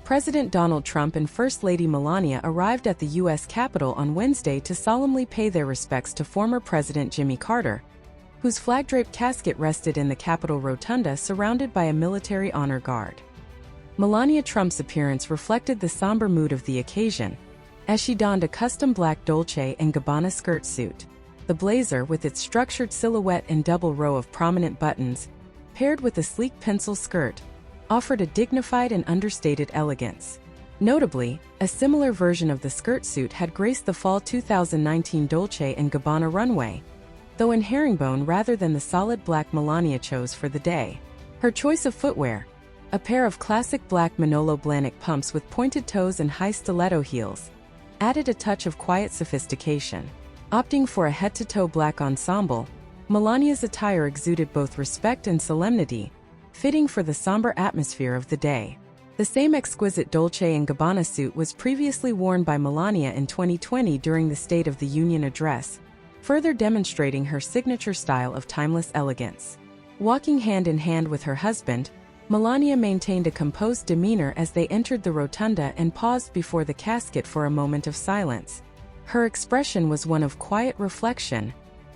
President Donald Trump and First Lady Melania arrived at the U.S. Capitol on Wednesday to solemnly pay their respects to former President Jimmy Carter, whose flag-draped casket rested in the Capitol Rotunda surrounded by a military honor guard. Melania Trump's appearance reflected the somber mood of the occasion, as she donned a custom black Dolce & Gabbana skirt suit. The blazer, with its structured silhouette and double row of prominent buttons, paired with a sleek pencil skirt, offered a dignified and understated elegance. Notably, a similar version of the skirt suit had graced the fall 2019 Dolce & Gabbana runway, though in herringbone rather than the solid black Melania chose for the day. Her choice of footwear, a pair of classic black Manolo Blahnik pumps with pointed toes and high stiletto heels, added a touch of quiet sophistication. Opting for a head-to-toe black ensemble, Melania's attire exuded both respect and solemnity, fitting for the somber atmosphere of the day. The same exquisite Dolce & Gabbana suit was previously worn by Melania in 2020 during the State of the Union address, further demonstrating her signature style of timeless elegance. Walking hand in hand with her husband, Melania maintained a composed demeanor as they entered the rotunda and paused before the casket for a moment of silence. Her expression was one of quiet reflection,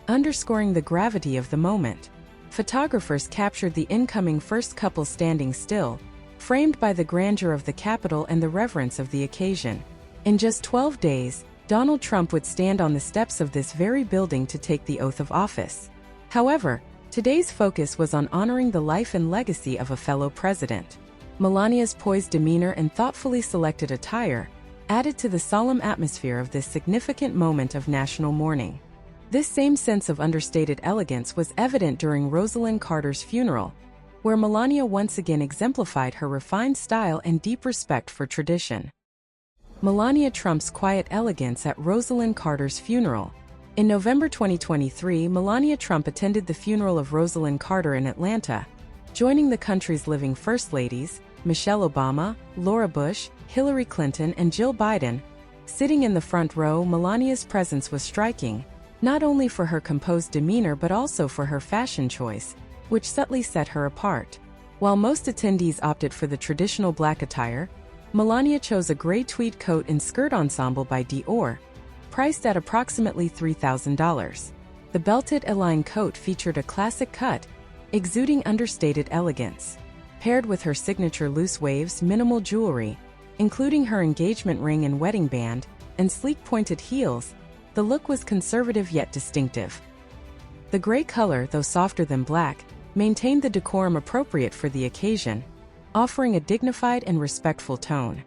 underscoring the gravity of the moment. Photographers captured the incoming first couple standing still, framed by the grandeur of the Capitol and the reverence of the occasion. In just 12 days, Donald Trump would stand on the steps of this very building to take the oath of office. However, today's focus was on honoring the life and legacy of a fellow president. Melania's poised demeanor and thoughtfully selected attire added to the solemn atmosphere of this significant moment of national mourning. This same sense of understated elegance was evident during Rosalynn Carter's funeral, where Melania once again exemplified her refined style and deep respect for tradition. Melania Trump's quiet elegance at Rosalynn Carter's funeral. In November 2023, Melania Trump attended the funeral of Rosalynn Carter in Atlanta, joining the country's living First Ladies, Michelle Obama, Laura Bush, Hillary Clinton, and Jill Biden. Sitting in the front row, Melania's presence was striking, not only for her composed demeanor but also for her fashion choice, which subtly set her apart. While most attendees opted for the traditional black attire, Melania chose a gray tweed coat and skirt ensemble by Dior, priced at approximately $3,000. The belted Eline coat featured a classic cut, exuding understated elegance. Paired with her signature loose waves, minimal jewelry, including her engagement ring and wedding band, and sleek pointed heels, the look was conservative yet distinctive. The gray color, though softer than black, maintained the decorum appropriate for the occasion, offering a dignified and respectful tone.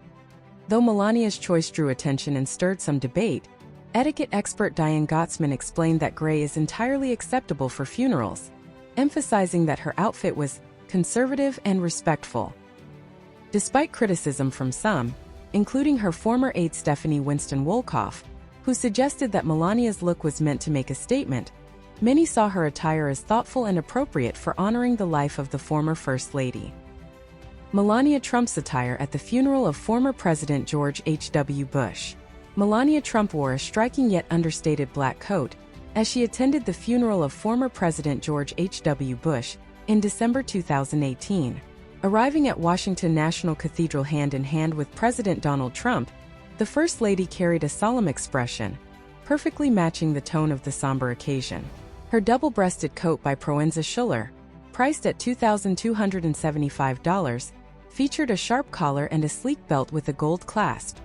Though Melania's choice drew attention and stirred some debate, etiquette expert Diane Gottsman explained that gray is entirely acceptable for funerals, emphasizing that her outfit was conservative and respectful. Despite criticism from some, including her former aide Stephanie Winston-Wolkoff, who suggested that Melania's look was meant to make a statement, many saw her attire as thoughtful and appropriate for honoring the life of the former First Lady. Melania Trump's attire at the funeral of former President George H.W. Bush. Melania Trump wore a striking yet understated black coat as she attended the funeral of former President George H.W. Bush in December 2018. Arriving at Washington National Cathedral hand in hand with President Donald Trump, the First Lady carried a solemn expression, perfectly matching the tone of the somber occasion. Her double-breasted coat by Proenza Schuller, priced at $2,275, featured a sharp collar and a sleek belt with a gold clasp,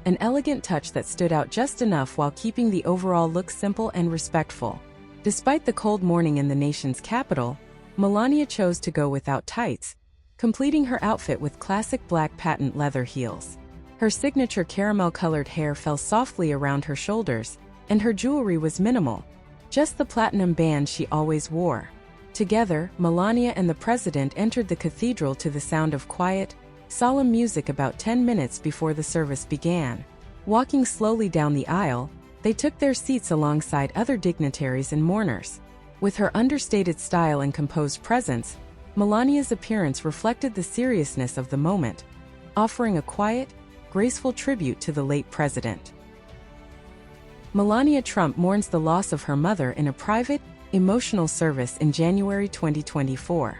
an elegant touch that stood out just enough while keeping the overall look simple and respectful. Despite the cold morning in the nation's capital, Melania chose to go without tights, completing her outfit with classic black patent leather heels. Her signature caramel-colored hair fell softly around her shoulders, and her jewelry was minimal, just the platinum band she always wore. Together, Melania and the president entered the cathedral to the sound of quiet, solemn music about 10 minutes before the service began. Walking slowly down the aisle, they took their seats alongside other dignitaries and mourners. With her understated style and composed presence, Melania's appearance reflected the seriousness of the moment, offering a quiet, graceful tribute to the late president. Melania Trump mourns the loss of her mother in a private, emotional service in January 2024.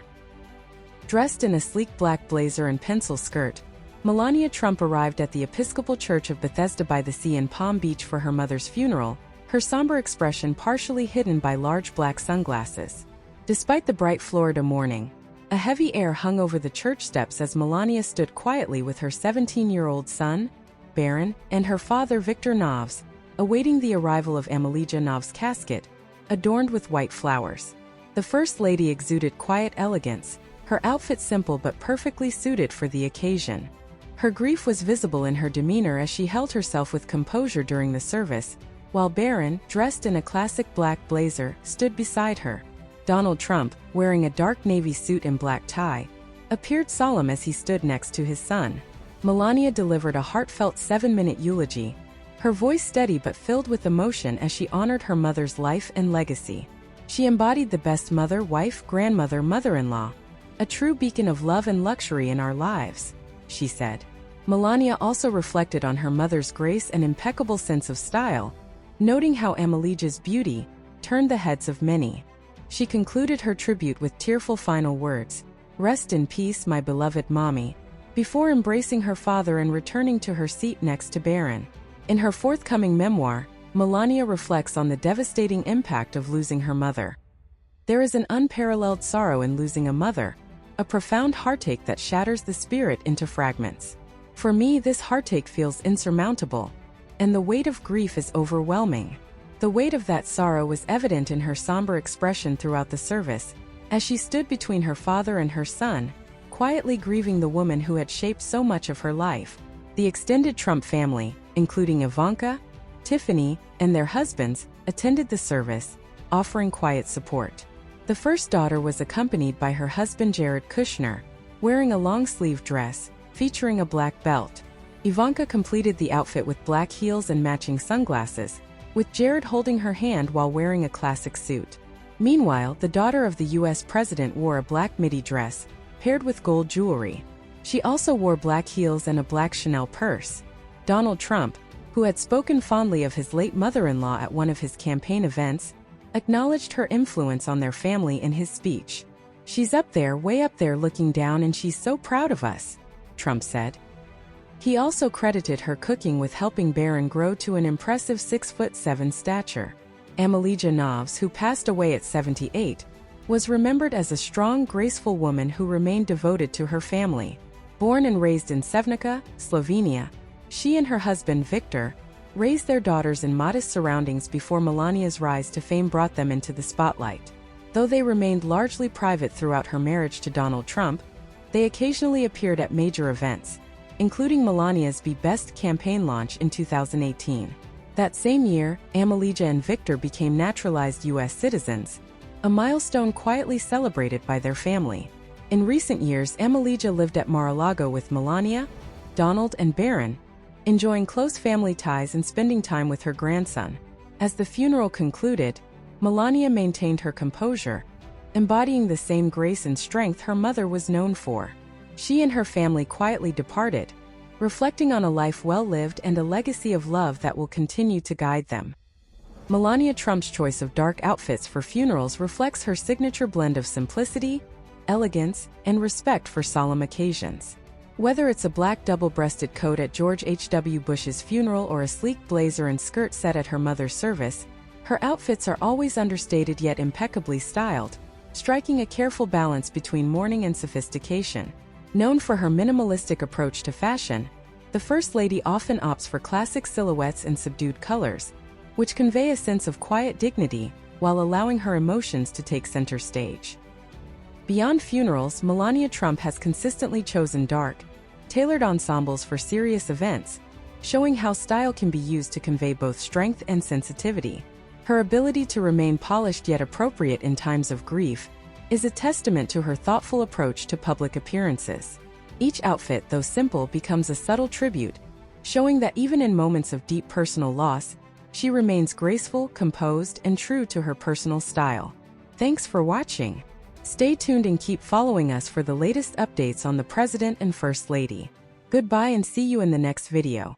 Dressed in a sleek black blazer and pencil skirt, Melania Trump arrived at the Episcopal Church of Bethesda by the Sea in Palm Beach for her mother's funeral, her somber expression partially hidden by large black sunglasses. Despite the bright Florida morning, a heavy air hung over the church steps as Melania stood quietly with her 17-year-old son, Baron, and her father Victor Noves, awaiting the arrival of Amelia Noves' casket, adorned with white flowers. The First Lady exuded quiet elegance, her outfit simple but perfectly suited for the occasion. Her grief was visible in her demeanor as she held herself with composure during the service, while Baron, dressed in a classic black blazer, stood beside her. Donald Trump, wearing a dark navy suit and black tie, appeared solemn as he stood next to his son. Melania delivered a heartfelt 7-minute eulogy, her voice steady but filled with emotion as she honored her mother's life and legacy. She embodied the best mother, wife, grandmother, mother-in-law, a true beacon of love and luxury in our lives, she said. Melania also reflected on her mother's grace and impeccable sense of style, noting how Amelia's beauty turned the heads of many. She concluded her tribute with tearful final words, "Rest in peace, my beloved mommy," before embracing her father and returning to her seat next to Baron. In her forthcoming memoir, Melania reflects on the devastating impact of losing her mother. There is an unparalleled sorrow in losing a mother, a profound heartache that shatters the spirit into fragments. For me, this heartache feels insurmountable, and the weight of grief is overwhelming. The weight of that sorrow was evident in her somber expression throughout the service, as she stood between her father and her son, quietly grieving the woman who had shaped so much of her life. The extended Trump family, including Ivanka, Tiffany, and their husbands, attended the service, offering quiet support. The first daughter was accompanied by her husband Jared Kushner, wearing a long-sleeved dress, featuring a black belt. Ivanka completed the outfit with black heels and matching sunglasses, with Jared holding her hand while wearing a classic suit. Meanwhile, the daughter of the U.S. president wore a black midi dress, paired with gold jewelry. She also wore black heels and a black Chanel purse. Donald Trump, who had spoken fondly of his late mother-in-law at one of his campaign events, acknowledged her influence on their family in his speech. "She's up there, way up there looking down, and she's so proud of us," Trump said. He also credited her cooking with helping Baron grow to an impressive 6'7" stature. Amelia Noves, who passed away at 78, was remembered as a strong, graceful woman who remained devoted to her family. Born and raised in Sevnica, Slovenia, she and her husband Victor raised their daughters in modest surroundings before Melania's rise to fame brought them into the spotlight. Though they remained largely private throughout her marriage to Donald Trump, they occasionally appeared at major events, including Melania's Be Best campaign launch in 2018. That same year, Amelia and Victor became naturalized U.S. citizens, a milestone quietly celebrated by their family. In recent years, Amelia lived at Mar-a-Lago with Melania, Donald, and Baron, enjoying close family ties and spending time with her grandson. As the funeral concluded, Melania maintained her composure, embodying the same grace and strength her mother was known for. She and her family quietly departed, reflecting on a life well lived and a legacy of love that will continue to guide them. Melania Trump's choice of dark outfits for funerals reflects her signature blend of simplicity, elegance, and respect for solemn occasions. Whether it's a black double-breasted coat at George H.W. Bush's funeral or a sleek blazer and skirt set at her mother's service, her outfits are always understated yet impeccably styled, striking a careful balance between mourning and sophistication. Known for her minimalistic approach to fashion, the First Lady often opts for classic silhouettes and subdued colors, which convey a sense of quiet dignity while allowing her emotions to take center stage. Beyond funerals, Melania Trump has consistently chosen dark, tailored ensembles for serious events, showing how style can be used to convey both strength and sensitivity. Her ability to remain polished yet appropriate in times of grief is a testament to her thoughtful approach to public appearances. Each outfit, though simple, becomes a subtle tribute, showing that even in moments of deep personal loss, she remains graceful, composed, and true to her personal style. Thanks for watching. Stay tuned and keep following us for the latest updates on the President and First Lady. Goodbye and see you in the next video.